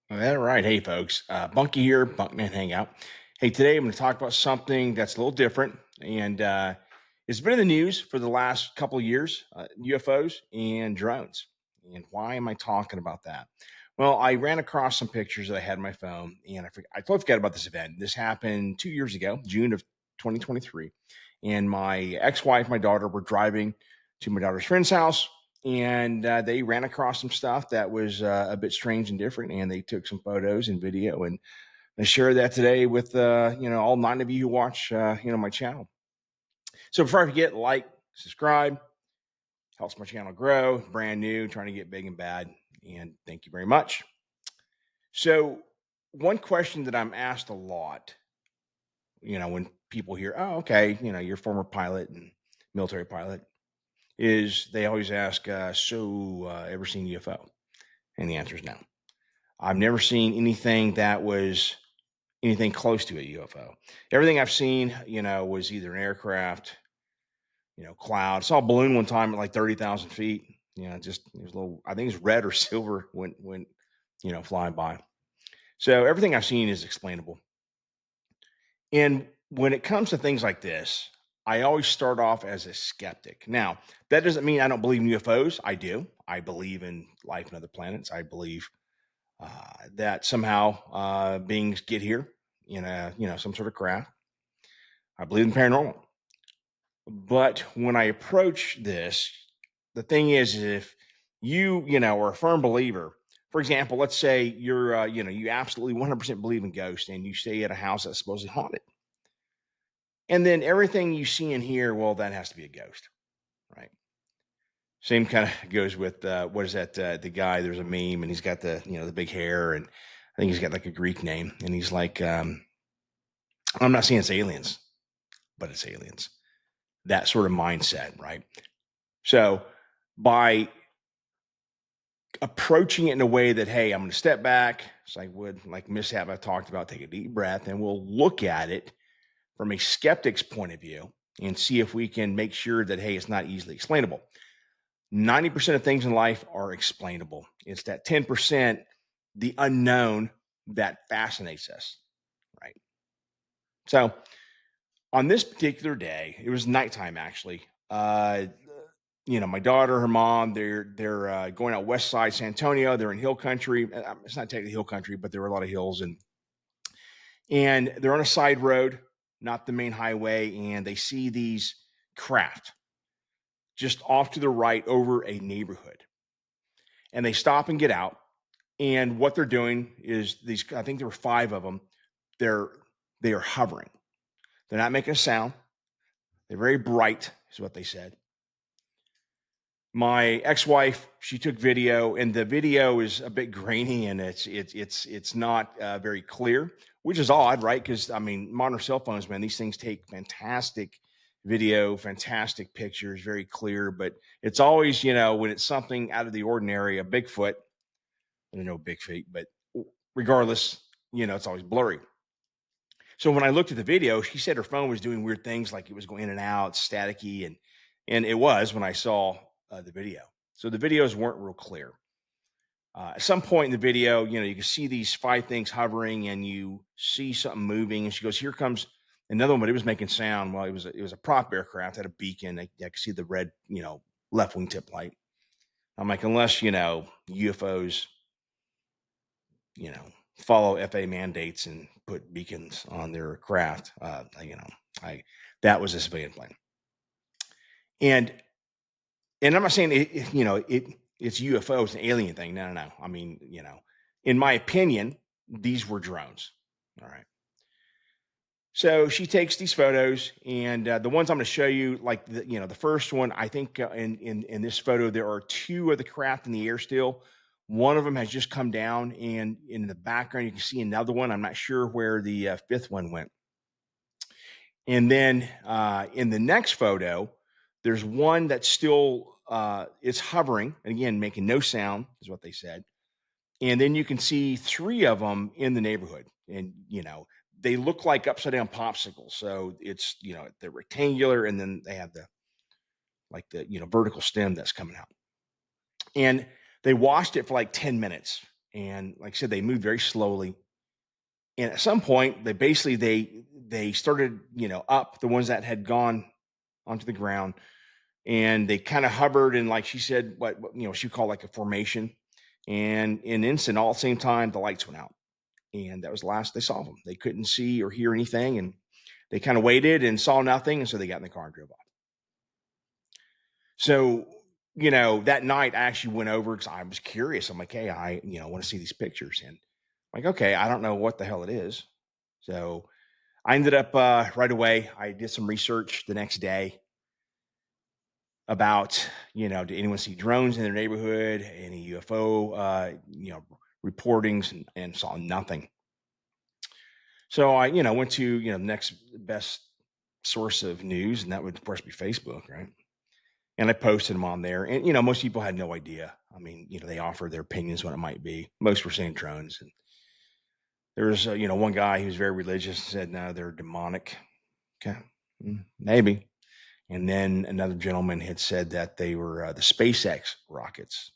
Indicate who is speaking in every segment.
Speaker 1: All right. Hey, folks. Bunky here, Bunkman Hangout. Hey, today I'm going to talk about something that's a little different. And it's been in the news for the last couple of years, UFOs and drones. And why am I talking about that? Well, I ran across some pictures that I had on my phone, and I totally forgot about this event. This happened 2 years ago, June of 2023. And my ex wife, my daughter, were driving to my daughter's friend's house, and they ran across some stuff that was a bit strange and different, and they took some photos and video, and I share that today with all nine of you who watch my channel. So before I forget, like, subscribe, helps my channel grow. Brand new, trying to get big and bad, and thank you very much. So one question that I'm asked a lot, when people hear, "Oh, okay, you're a former pilot and military pilot," is they always ask, ever seen UFO?" And the answer is no. I've never seen anything that was anything close to a UFO. Everything I've seen, was either an aircraft, cloud. Saw a balloon one time at like 30,000 feet. Just it was a little. I think it's red or silver when flying by. So everything I've seen is explainable. And when it comes to things like this, I always start off as a skeptic. Now, that doesn't mean I don't believe in UFOs. I do. I believe in life on other planets. I believe that somehow beings get here in some sort of craft. I believe in paranormal. But when I approach this, the thing is if you are a firm believer, for example, let's say you absolutely 100% believe in ghosts and you stay at a house that's supposedly haunted. And then everything you see and hear, well, that has to be a ghost, right? Same kind of goes with what is that? The guy. There's a meme, and he's got the big hair, and I think he's got like a Greek name, and he's like, I'm not saying it's aliens, but it's aliens. That sort of mindset, right? So by approaching it in a way that, hey, I'm going to step back, so I would like mishap I talked about, take a deep breath, and we'll look at it from a skeptic's point of view and see if we can make sure that, hey, it's not easily explainable. 90% of things in life are explainable. It's that 10%, the unknown, that fascinates us, right? So on this particular day, it was nighttime actually. My daughter, her mom, they're going out west side San Antonio. They're in hill country. It's not technically hill country, but there were a lot of hills, and they're on a side road, not the main highway, and they see these craft just off to the right over a neighborhood, and they stop and get out. And what they're doing is these. I think there were five of them. They're they are hovering. They're not making a sound. They're very bright, is what they said. My ex-wife, she took video, and the video is a bit grainy, and it's not very clear, which is odd, right? Because I mean, modern cell phones, man, these things take fantastic video, fantastic pictures, very clear. But it's always, when it's something out of the ordinary, a Bigfoot. I don't know big feet, but regardless, it's always blurry. So when I looked at the video, she said her phone was doing weird things, like it was going in and out, staticky, and it was when I saw the video. So the videos weren't real clear. At some point in the video, you can see these five things hovering, and you see something moving. And she goes, "Here comes another one," but it was making sound. Well, it was a prop aircraft, had a beacon. I could see the red, left wing tip light. I'm like, unless UFOs, you know, follow FAA mandates and put beacons on their craft. I that was a civilian plane, and I'm not saying it's UFO, it's an alien thing. No, no, no. I mean, in my opinion, these were drones. All right. So she takes these photos, and the ones I'm going to show you, like the first one, I think in this photo there are two of the craft in the air still. One of them has just come down, and in the background you can see another one. I'm not sure where the fifth one went. And then in the next photo, there's one that's still it's hovering, and again making no sound, is what they said. And then you can see three of them in the neighborhood, and they look like upside down popsicles. So it's they're rectangular, and then they have the vertical stem that's coming out. And they watched it for like 10 minutes, And like I said, they moved very slowly. And at some point, they started, up the ones that had gone onto the ground, and they kind of hovered, and like she said, what she called like a formation. And in an instant, all at the same time, the lights went out, and that was the last they saw them. They couldn't see or hear anything, and they kind of waited and saw nothing, and so they got in the car and drove off. So, that night I actually went over because I was curious. I'm like, hey, I want to see these pictures, and I'm like, okay, I don't know what the hell it is. So I ended up right away. I did some research the next day about, did anyone see drones in their neighborhood, any UFO, reportings, and saw nothing. So I, went to, the next best source of news, and that would, of course, be Facebook, right? And I posted them on there, and most people had no idea. I mean, they offered their opinions what it might be. Most were saying drones, and there was, one guy who was very religious and said, no, they're demonic. Okay, maybe. And then another gentleman had said that they were the SpaceX rockets.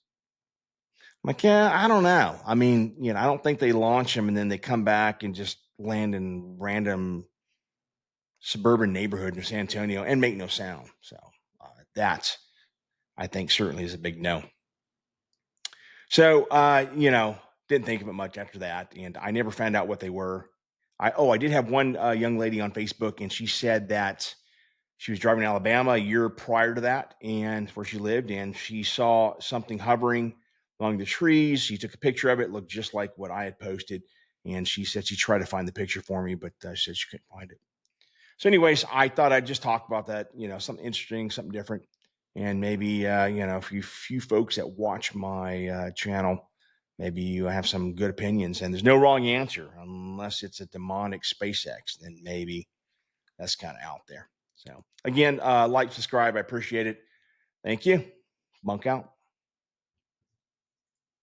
Speaker 1: I'm like, yeah, I don't know. I mean, I don't think they launch them and then they come back and just land in random suburban neighborhood in San Antonio and make no sound. So that, I think, certainly is a big no. So, didn't think of it much after that, and I never found out what they were. I did have one young lady on Facebook, and she said that she was driving to Alabama a year prior to that, and where she lived, and she saw something hovering along the trees. She took a picture of it, looked just like what I had posted, and she said she tried to find the picture for me, but she said she couldn't find it. So, anyways, I thought I'd just talk about that, something interesting, something different, and maybe if you few folks that watch my channel, maybe you have some good opinions. And there's no wrong answer unless it's a demonic SpaceX. Then maybe that's kind of out there. So again, like, subscribe. I appreciate it. Thank you. Monk out.